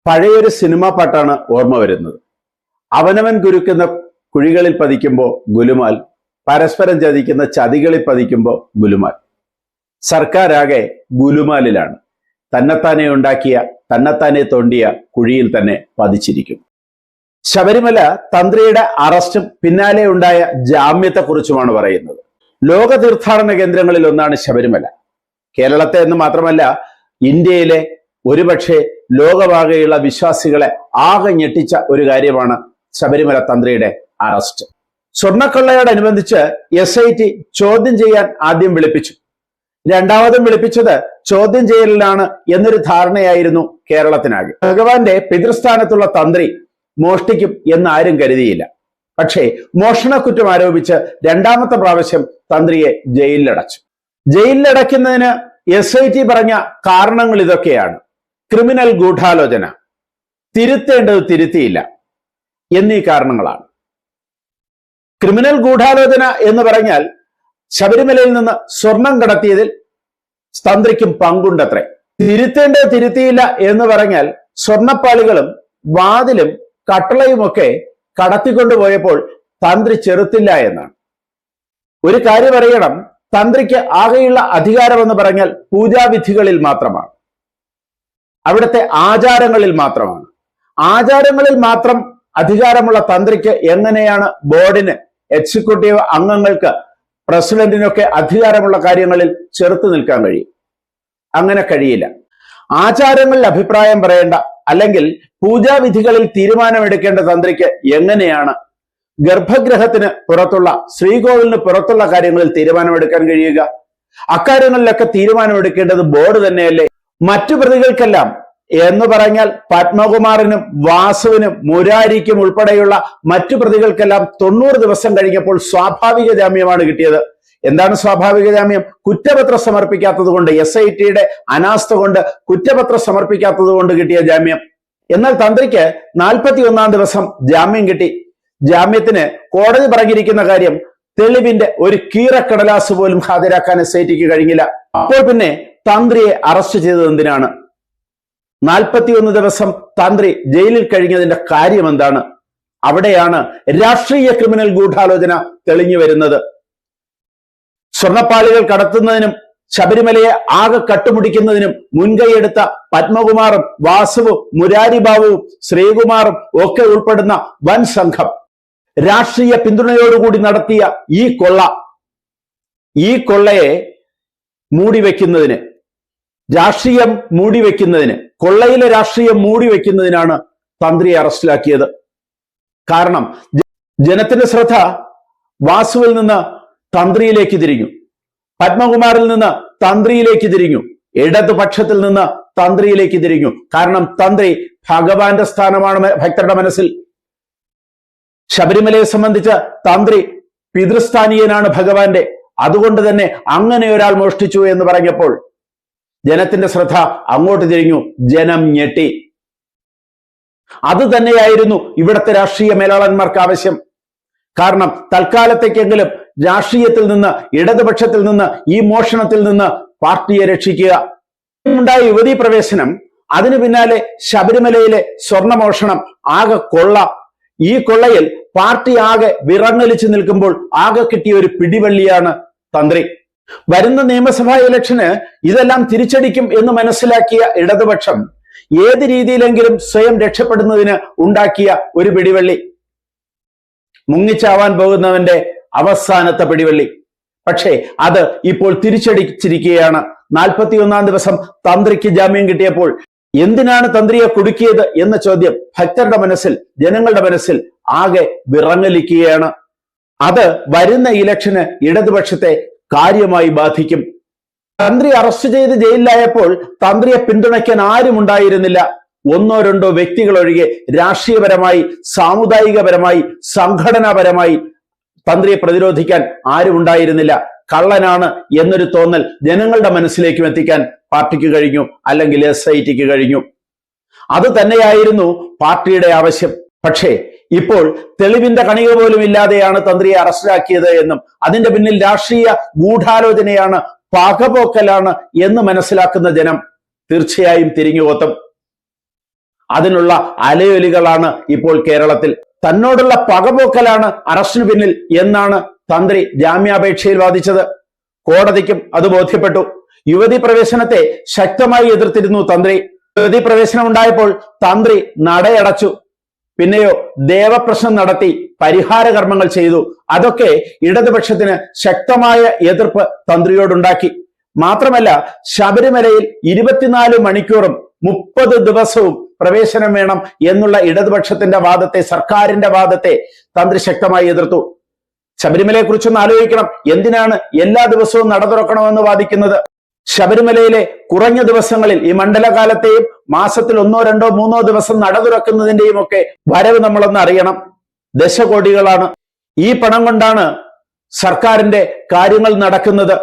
പഴയൊരു സിനിമാ പാട്ടാണ് ഓർമ്മ വരുന്നത്. അവനവൻ കുരുക്കുന്ന കുഴികളിൽ പതിക്കുമ്പോൾ ഗുലുമാൽ, പരസ്പരം ചതിക്കുന്ന ചതികളിൽ പതിക്കുമ്പോൾ ഗുലുമാൽ. സർക്കാരാകെ ഗുലുമാലിലാണ്. തന്നെത്താനെ ഉണ്ടാക്കിയ, തന്നെത്താനെ തോണ്ടിയ കുഴിയിൽ തന്നെ പതിച്ചിരിക്കും. ശബരിമല തന്ത്രിയുടെ അറസ്റ്റും പിന്നാലെ ഉണ്ടായ ജാമ്യത്തെക്കുറിച്ചുമാണ് പറയുന്നത്. ലോക തീർത്ഥാടന കേന്ദ്രങ്ങളിൽ ഒന്നാണ് ശബരിമല. കേരളത്തെ എന്ന് മാത്രമല്ല, ഇന്ത്യയിലെ ഒരുപക്ഷെ ലോകമാകെയുള്ള വിശ്വാസികളെ ആകെ ഞെട്ടിച്ച ഒരു കാര്യമാണ് ശബരിമല തന്ത്രിയുടെ അറസ്റ്റ്. സ്വർണ്ണക്കൊള്ളയോടനുബന്ധിച്ച് SIT ചോദ്യം ചെയ്യാൻ ആദ്യം വിളിപ്പിച്ചു. രണ്ടാമതും വിളിപ്പിച്ചത് ചോദ്യം ചെയ്യലിലാണ് എന്നൊരു ധാരണയായിരുന്നു കേരളത്തിനാകെ. ഭഗവാന്റെ പിതൃസ്ഥാനത്തുള്ള തന്ത്രി മോഷ്ടിക്കും എന്ന് ആരും കരുതിയില്ല. പക്ഷേ മോഷണക്കുറ്റം ആരോപിച്ച് രണ്ടാമത്തെ പ്രാവശ്യം തന്ത്രിയെ ജയിലിലടച്ചു. ജയിലിലടയ്ക്കുന്നതിന് SIT പറഞ്ഞ കാരണങ്ങൾ ഇതൊക്കെയാണ്: ക്രിമിനൽ ഗൂഢാലോചന, തിരുത്തേണ്ടത് തിരുത്തിയില്ല എന്നീ കാരണങ്ങളാണ്. ക്രിമിനൽ ഗൂഢാലോചന എന്ന് പറഞ്ഞാൽ ശബരിമലയിൽ നിന്ന് സ്വർണം കടത്തിയതിൽ തന്ത്രിക്കും പങ്കുണ്ടത്രേ. തിരുത്തേണ്ടത് തിരുത്തിയില്ല എന്ന് പറഞ്ഞാൽ സ്വർണപ്പാളികളും വാതിലും കട്ടളയുമൊക്കെ കടത്തിക്കൊണ്ടുപോയപ്പോൾ തന്ത്രി ചെറുത്തില്ല എന്നാണ്. ഒരു കാര്യം അറിയണം, തന്ത്രിക്ക് ആകെയുള്ള അധികാരമെന്ന് പറഞ്ഞാൽ പൂജാവിധികളിൽ മാത്രമാണ്, അവിടുത്തെ ആചാരങ്ങളിൽ മാത്രമാണ്. ആചാരങ്ങളിൽ മാത്രം അധികാരമുള്ള തന്ത്രിക്ക് എങ്ങനെയാണ് ബോർഡിന്, എക്സിക്യൂട്ടീവ് അംഗങ്ങൾക്ക്, പ്രസിഡന്റിനൊക്കെ അധികാരമുള്ള കാര്യങ്ങളിൽ ചെറുത്തു നിൽക്കാൻ കഴിയും? അങ്ങനെ കഴിയില്ല. ആചാരങ്ങളിൽ അഭിപ്രായം പറയേണ്ട, അല്ലെങ്കിൽ പൂജാവിധികളിൽ തീരുമാനമെടുക്കേണ്ട തന്ത്രിക്ക് എങ്ങനെയാണ് ഗർഭഗൃഹത്തിന് പുറത്തുള്ള, ശ്രീകോവിലിന് പുറത്തുള്ള കാര്യങ്ങളിൽ തീരുമാനമെടുക്കാൻ കഴിയുക? അക്കാര്യങ്ങളിലൊക്കെ തീരുമാനമെടുക്കേണ്ടത് ബോർഡ് തന്നെയല്ലേ? മറ്റു പ്രതികൾക്കെല്ലാം എന്ന് പറഞ്ഞാൽ പത്മകുമാറിനും വാസുവിനും മുരാരിക്കും ഉൾപ്പെടെയുള്ള മറ്റു പ്രതികൾക്കെല്ലാം 90 ദിവസം കഴിഞ്ഞപ്പോൾ സ്വാഭാവിക ജാമ്യമാണ് കിട്ടിയത്. എന്താണ് സ്വാഭാവിക ജാമ്യം? കുറ്റപത്രം സമർപ്പിക്കാത്തത് കൊണ്ട്, SITയുടെ അനാസ്ഥ കൊണ്ട് കുറ്റപത്രം സമർപ്പിക്കാത്തത് കൊണ്ട് കിട്ടിയ ജാമ്യം. എന്നാൽ തന്ത്രിക്ക് 41-ാം ദിവസം ജാമ്യം കിട്ടി. ജാമ്യത്തിന് കോടതി പറഞ്ഞിരിക്കുന്ന കാര്യം, തെളിവിന്റെ ഒരു കീറക്കടലാസ് പോലും ഹാജരാക്കാൻ SITക്ക് കഴിഞ്ഞില്ല. അപ്പോൾ പിന്നെ തന്ത്രിയെ അറസ്റ്റ് ചെയ്തത് എന്തിനാണ്? 41 ദിവസം തന്ത്രി ജയിലിൽ കഴിഞ്ഞതിന്റെ കാര്യം എന്താണ്? അവിടെയാണ് രാഷ്ട്രീയ ക്രിമിനൽ ഗൂഢാലോചന തെളിഞ്ഞു വരുന്നത്. സ്വർണപ്പാളികൾ കടത്തുന്നതിനും ശബരിമലയെ ആകെ കട്ടുമുടിക്കുന്നതിനും മുൻകൈയെടുത്ത പത്മകുമാറും വാസുവും മുരാരി ബാബുവും ശ്രീകുമാറും ഒക്കെ ഉൾപ്പെടുന്ന വൻ സംഘം രാഷ്ട്രീയ പിന്തുണയോടുകൂടി നടത്തിയ ഈ കൊള്ളയെ മൂടിവെക്കുന്നതിന്, രാഷ്ട്രീയം മൂടിവെക്കുന്നതിന്, കൊള്ളയിലെ രാഷ്ട്രീയം മൂടിവെക്കുന്നതിനാണ് തന്ത്രിയെ അറസ്റ്റിലാക്കിയത്. കാരണം ജനത്തിന്റെ ശ്രദ്ധ വാസുവിൽ നിന്ന് തന്ത്രിയിലേക്ക് തിരിഞ്ഞു, പത്മകുമാറിൽ നിന്ന് തന്ത്രിയിലേക്ക് തിരിഞ്ഞു, ഇടതുപക്ഷത്തിൽ നിന്ന് തന്ത്രിയിലേക്ക് തിരിഞ്ഞു. കാരണം തന്ത്രി ഭഗവാന്റെ സ്ഥാനമാണ് ഭക്തരുടെ മനസ്സിൽ. ശബരിമലയെ സംബന്ധിച്ച് തന്ത്രി പിതൃസ്ഥാനീയനാണ് ഭഗവാന്റെ. അതുകൊണ്ട് തന്നെ അങ്ങനെ ഒരാൾ മോഷ്ടിച്ചു എന്ന് പറഞ്ഞപ്പോൾ ജനത്തിന്റെ ശ്രദ്ധ അങ്ങോട്ട് തിരിഞ്ഞു. ജനം ഞെട്ടി. അത് തന്നെയായിരുന്നു ഇവിടുത്തെ രാഷ്ട്രീയ മേലാളന്മാർക്ക് ആവശ്യം. കാരണം തൽക്കാലത്തേക്കെങ്കിലും രാഷ്ട്രീയത്തിൽ നിന്ന്, ഇടതുപക്ഷത്തിൽ നിന്ന്, ഈ മോഷണത്തിൽ നിന്ന് പാർട്ടിയെ രക്ഷിക്കുക. ഉണ്ടായ യുവതീ പ്രവേശനം, അതിനു പിന്നാലെ ശബരിമലയിലെ സ്വർണമോഷണം, ആകെ കൊള്ള. ഈ കൊള്ളയിൽ പാർട്ടി ആകെ വിറങ്ങലിച്ചു നിൽക്കുമ്പോൾ ആകെ കിട്ടിയ ഒരു പിടിവള്ളിയാണ് തന്ത്രി. വരുന്ന നിയമസഭാ ഇലക്ഷന് ഇതെല്ലാം തിരിച്ചടിക്കും എന്ന് മനസ്സിലാക്കിയ ഇടതുപക്ഷം ഏത് രീതിയിലെങ്കിലും സ്വയം രക്ഷപ്പെടുന്നതിന് ഉണ്ടാക്കിയ ഒരു പിടിവള്ളി, മുങ്ങിച്ചാവാൻ പോകുന്നവന്റെ അവസാനത്തെ പിടിവള്ളി. പക്ഷേ അത് ഇപ്പോൾ തിരിച്ചടിച്ചിരിക്കുകയാണ്. 41-ാം ദിവസം തന്ത്രിക്ക് ജാമ്യം കിട്ടിയപ്പോൾ എന്തിനാണ് തന്ത്രിയെ കുടുക്കിയത് എന്ന ചോദ്യം ഭക്തരുടെ മനസ്സിൽ, ജനങ്ങളുടെ മനസ്സിൽ ആകെ വിറങ്ങലിക്കുകയാണ്. അത് വരുന്ന ഇലക്ഷന് ഇടതുപക്ഷത്തെ കാര്യമായി ബാധിക്കും. തന്ത്രി അറസ്റ്റ് ചെയ്ത് ജയിലിലായപ്പോൾ തന്ത്രിയെ പിന്തുണയ്ക്കാൻ ആരും ഉണ്ടായിരുന്നില്ല. 1-2 വ്യക്തികൾ ഒഴികെ രാഷ്ട്രീയപരമായി, സാമുദായികപരമായി, സംഘടനാപരമായി തന്ത്രിയെ പ്രതിരോധിക്കാൻ ആരും ഉണ്ടായിരുന്നില്ല. കള്ളനാണ് എന്നൊരു തോന്നൽ ജനങ്ങളുടെ മനസ്സിലേക്കും എത്തിക്കാൻ പാർട്ടിക്ക് കഴിഞ്ഞു, അല്ലെങ്കിൽ SITക്ക് കഴിഞ്ഞു. അത് തന്നെയായിരുന്നു പാർട്ടിയുടെ ആവശ്യം. പക്ഷേ ഇപ്പോൾ തെളിവിന്റെ കണിക പോലും ഇല്ലാതെയാണ് തന്ത്രിയെ അറസ്റ്റിലാക്കിയത് എന്നും അതിന്റെ പിന്നിൽ രാഷ്ട്രീയ ഗൂഢാലോചനയാണ്, പകപോക്കലാണ് എന്ന് മനസ്സിലാക്കുന്ന ജനം തീർച്ചയായും തിരിഞ്ഞുകൊത്തും. അതിനുള്ള അലയൊലികളാണ് ഇപ്പോൾ കേരളത്തിൽ. തന്നോടുള്ള പകപോക്കലാണ് അറസ്റ്റിന് പിന്നിൽ എന്നാണ് തന്ത്രി ജാമ്യാപേക്ഷയിൽ വാദിച്ചത്. കോടതിക്കും അത് ബോധ്യപ്പെട്ടു. യുവതി പ്രവേശനത്തെ ശക്തമായി എതിർത്തിരുന്നു തന്ത്രി. യുവതി പ്രവേശനം ഉണ്ടായപ്പോൾ തന്ത്രി നടയടച്ചു. പിന്നെയോ ദേവപ്രശ്നം നടത്തി പരിഹാര കർമ്മങ്ങൾ ചെയ്തു. അതൊക്കെ ഇടതുപക്ഷത്തിന് ശക്തമായ എതിർപ്പ് തന്ത്രിയോടുണ്ടാക്കി. മാത്രമല്ല, ശബരിമലയിൽ 24 മണിക്കൂറും 30 ദിവസവും പ്രവേശനം വേണം എന്നുള്ള ഇടതുപക്ഷത്തിന്റെ വാദത്തെ, സർക്കാരിന്റെ വാദത്തെ തന്ത്രി ശക്തമായി എതിർത്തു. ശബരിമലയെ കുറിച്ചൊന്ന് ആലോചിക്കണം. എന്തിനാണ് എല്ലാ ദിവസവും നട തുറക്കണമെന്ന് വാദിക്കുന്നത്? ശബരിമലയിലെ കുറഞ്ഞ ദിവസങ്ങളിൽ, ഈ മണ്ഡലകാലത്തെയും മാസത്തിൽ 1, 2, 3 ദിവസം നട തുറക്കുന്നതിന്റെയും ഒക്കെ വരവ് നമ്മളൊന്ന് അറിയണം. ദശകോടികളാണ്. ഈ പണം കൊണ്ടാണ് സർക്കാരിന്റെ കാര്യങ്ങൾ നടക്കുന്നത്.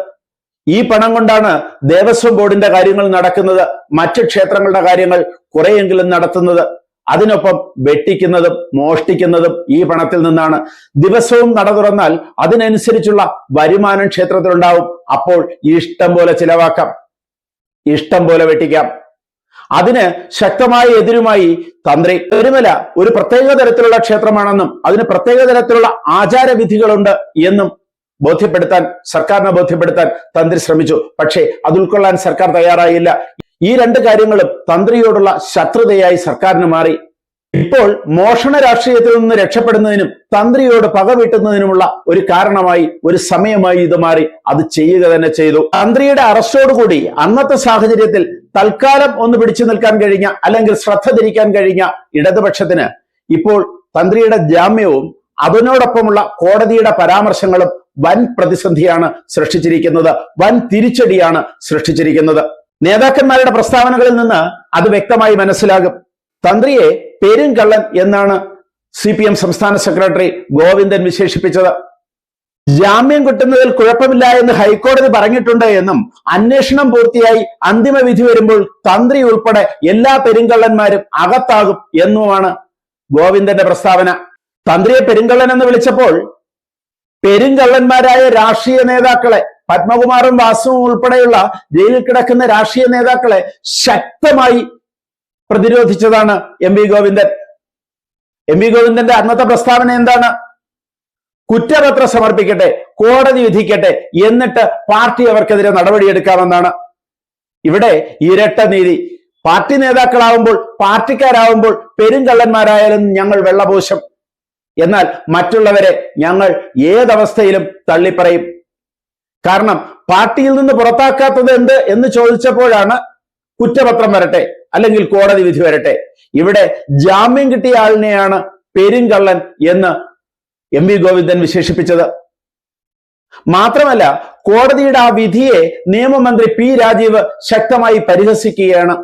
ഈ പണം കൊണ്ടാണ് ദേവസ്വം ബോർഡിന്റെ കാര്യങ്ങൾ നടക്കുന്നത്. മറ്റ് ക്ഷേത്രങ്ങളുടെ കാര്യങ്ങൾ കുറെയെങ്കിലും നടത്തുന്നത്. അതിനൊപ്പം വെട്ടിക്കുന്നതും മോഷ്ടിക്കുന്നതും ഈ പണത്തിൽ നിന്നാണ്. ദിവസവും നട തുറന്നാൽ അതിനനുസരിച്ചുള്ള വരുമാനം ക്ഷേത്രത്തിലുണ്ടാവും. അപ്പോൾ ഇഷ്ടം പോലെ ചിലവാക്കാം, ഇഷ്ടം പോലെ വെട്ടിക്കാം. അതിന് ശക്തമായ എതിരുമായി തന്ത്രി ശബരിമല ഒരു പ്രത്യേക തരത്തിലുള്ള ക്ഷേത്രമാണെന്നും അതിന് പ്രത്യേക തരത്തിലുള്ള ആചാരവിധികളുണ്ട് എന്നും സർക്കാരിനെ ബോധ്യപ്പെടുത്താൻ തന്ത്രി ശ്രമിച്ചു. പക്ഷേ അത് ഉൾക്കൊള്ളാൻ സർക്കാർ തയ്യാറായില്ല. ഈ 2 കാര്യങ്ങളും തന്ത്രിയോടുള്ള ശത്രുതയായി സർക്കാരിന് മാറി. ഇപ്പോൾ മോഷണ രാഷ്ട്രീയത്തിൽ നിന്ന് രക്ഷപ്പെടുന്നതിനും തന്ത്രിയോട് പകവീട്ടുന്നതിനുമുള്ള ഒരു കാരണമായി, ഒരു സമയമായി ഇത് മാറി. അത് ചെയ്യുക തന്നെ ചെയ്തു. തന്ത്രിയുടെ അറസ്റ്റോടുകൂടി അന്നത്തെ സാഹചര്യത്തിൽ തൽക്കാലം ഒന്ന് പിടിച്ചു നിൽക്കാൻ കഴിഞ്ഞ, അല്ലെങ്കിൽ ശ്രദ്ധ തിരിക്കാൻ കഴിഞ്ഞ ഇടതുപക്ഷത്തിന് ഇപ്പോൾ തന്ത്രിയുടെ ജാമ്യവും അതിനോടൊപ്പമുള്ള കോടതിയുടെ പരാമർശങ്ങളും വൻ പ്രതിസന്ധിയാണ് സൃഷ്ടിച്ചിരിക്കുന്നത്. വൻ തിരിച്ചടിയാണ് സൃഷ്ടിച്ചിരിക്കുന്നത്. നേതാക്കന്മാരുടെ പ്രസ്താവനകളിൽ നിന്ന് അത് വ്യക്തമായി മനസ്സിലാകും. തന്ത്രിയെ പെരുങ്കള്ളൻ എന്നാണ് CPM സംസ്ഥാന സെക്രട്ടറി ഗോവിന്ദൻ വിശേഷിപ്പിച്ചത്. ജാമ്യം കിട്ടുന്നതിൽ കുഴപ്പമില്ല എന്ന് ഹൈക്കോടതി പറഞ്ഞിട്ടുണ്ട് എന്നും അന്വേഷണം പൂർത്തിയായി അന്തിമ വിധി വരുമ്പോൾ തന്ത്രി ഉൾപ്പെടെ എല്ലാ പെരുങ്കള്ളന്മാരും അകത്താകും എന്നുമാണ് ഗോവിന്ദന്റെ പ്രസ്താവന. തന്ത്രിയെ പെരുങ്കള്ളൻ എന്ന് വിളിച്ചപ്പോൾ പെരുങ്കള്ളന്മാരായ രാഷ്ട്രീയ നേതാക്കളെ, പത്മകുമാറും വാസുവും ഉൾപ്പെടെയുള്ള ജയിലിൽ കിടക്കുന്ന രാഷ്ട്രീയ നേതാക്കളെ ശക്തമായി പ്രതിരോധിച്ചതാണ് എം വി ഗോവിന്ദൻ. ഗോവിന്ദന്റെ അന്നത്തെ പ്രസ്താവന എന്താണ്? കുറ്റപത്രം സമർപ്പിക്കട്ടെ, കോടതി വിധിക്കട്ടെ, എന്നിട്ട് പാർട്ടി അവർക്കെതിരെ നടപടിയെടുക്കാമെന്നാണ്. ഇവിടെ ഇരട്ട നീതി. പാർട്ടി നേതാക്കളാവുമ്പോൾ, പാർട്ടിക്കാരാവുമ്പോൾ പെരുങ്കള്ളന്മാരായാലും ഞങ്ങൾ വെള്ളപൂശം, എന്നാൽ മറ്റുള്ളവരെ ഞങ്ങൾ ഏതവസ്ഥയിലും തള്ളിപ്പറയും. കാരണം പാർട്ടിയിൽ നിന്ന് പുറത്താക്കാത്തത് എന്ത് എന്ന് ചോദിച്ചപ്പോഴാണ് കുറ്റപത്രം വരട്ടെ, അല്ലെങ്കിൽ കോടതി വിധി വരട്ടെ. ഇവിടെ ജാമ്യം കിട്ടിയ ആളിനെയാണ് പെരുങ്കള്ളൻ എന്ന് എം വി ഗോവിന്ദൻ വിശേഷിപ്പിച്ചത്. മാത്രമല്ല, കോടതിയുടെ ആ വിധിയെ നിയമമന്ത്രി പി രാജീവ് ശക്തമായി പരിഹസിക്കുകയാണ്.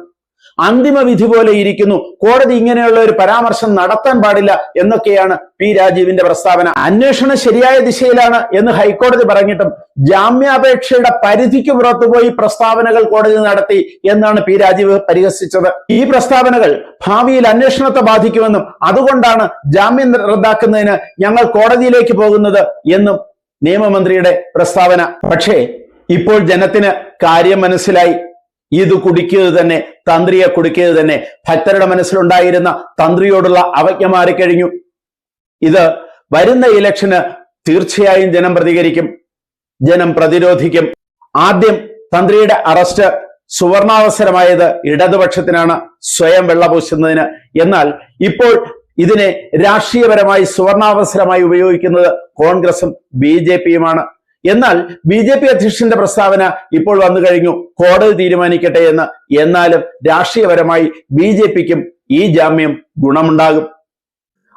അന്തിമ വിധി പോലെ ഇരിക്കുന്നു, കോടതി ഇങ്ങനെയുള്ള ഒരു പരാമർശം നടത്താൻ പാടില്ല എന്നൊക്കെയാണ് പി രാജീവിന്റെ പ്രസ്താവന. അന്വേഷണം ശരിയായ ദിശയിലാണ് എന്ന് ഹൈക്കോടതി പറഞ്ഞിട്ടും ജാമ്യാപേക്ഷയുടെ പരിധിക്ക് പുറത്തുപോയി പ്രസ്താവനകൾ കോടതി നടത്തി എന്നാണ് പി രാജീവ് പരിഹസിച്ചത്. ഈ പ്രസ്താവനകൾ ഭാവിയിൽ അന്വേഷണത്തെ ബാധിക്കുമെന്നും അതുകൊണ്ടാണ് ജാമ്യം റദ്ദാക്കുന്നതിന് ഞങ്ങൾ കോടതിയിലേക്ക് പോകുന്നത് എന്നും നിയമമന്ത്രിയുടെ പ്രസ്താവന. പക്ഷേ ഇപ്പോൾ ജനത്തിന് കാര്യം മനസ്സിലായി. ഇത് കുടിക്കിയത് തന്നെ, തന്ത്രിയെ കുടിക്കിയത് തന്നെ. ഭക്തരുടെ മനസ്സിലുണ്ടായിരുന്ന തന്ത്രിയോടുള്ള അവജ്ഞ മാറിക്കഴിഞ്ഞു. ഇത് വരുന്ന ഇലക്ഷന് തീർച്ചയായും ജനം പ്രതികരിക്കും, ജനം പ്രതിരോധിക്കും. ആദ്യം തന്ത്രിയുടെ അറസ്റ്റ് സുവർണാവസരമായത് ഇടതുപക്ഷത്തിനാണ്, സ്വയം വെള്ളപൂശുന്നതിന്. എന്നാൽ ഇപ്പോൾ ഇതിനെ രാഷ്ട്രീയപരമായി സുവർണാവസരമായി ഉപയോഗിക്കുന്നത് കോൺഗ്രസും BJPയുമാണ്. എന്നാൽ BJP അധ്യക്ഷന്റെ പ്രസ്താവന ഇപ്പോൾ വന്നു കഴിഞ്ഞു, കോടതി തീരുമാനിക്കട്ടെ എന്ന്. എന്നാലും രാഷ്ട്രീയപരമായി BJPക്കും ഈ ജാമ്യം ഗുണമുണ്ടാകും.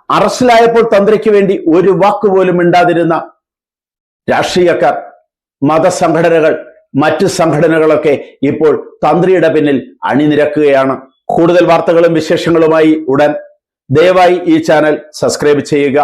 അറസ്റ്റിലായപ്പോൾ തന്ത്രിക്ക് വേണ്ടി ഒരു വാക്കുപോലും മിണ്ടാതിരുന്ന രാഷ്ട്രീയക്കാർ, മതസംഘടനകൾ, മറ്റു സംഘടനകളൊക്കെ ഇപ്പോൾ തന്ത്രിയുടെ പിന്നിൽ അണിനിരക്കുകയാണ്. കൂടുതൽ വാർത്തകളും വിശേഷങ്ങളുമായി ഉടൻ. ദയവായി ഈ ചാനൽ സബ്സ്ക്രൈബ് ചെയ്യുക.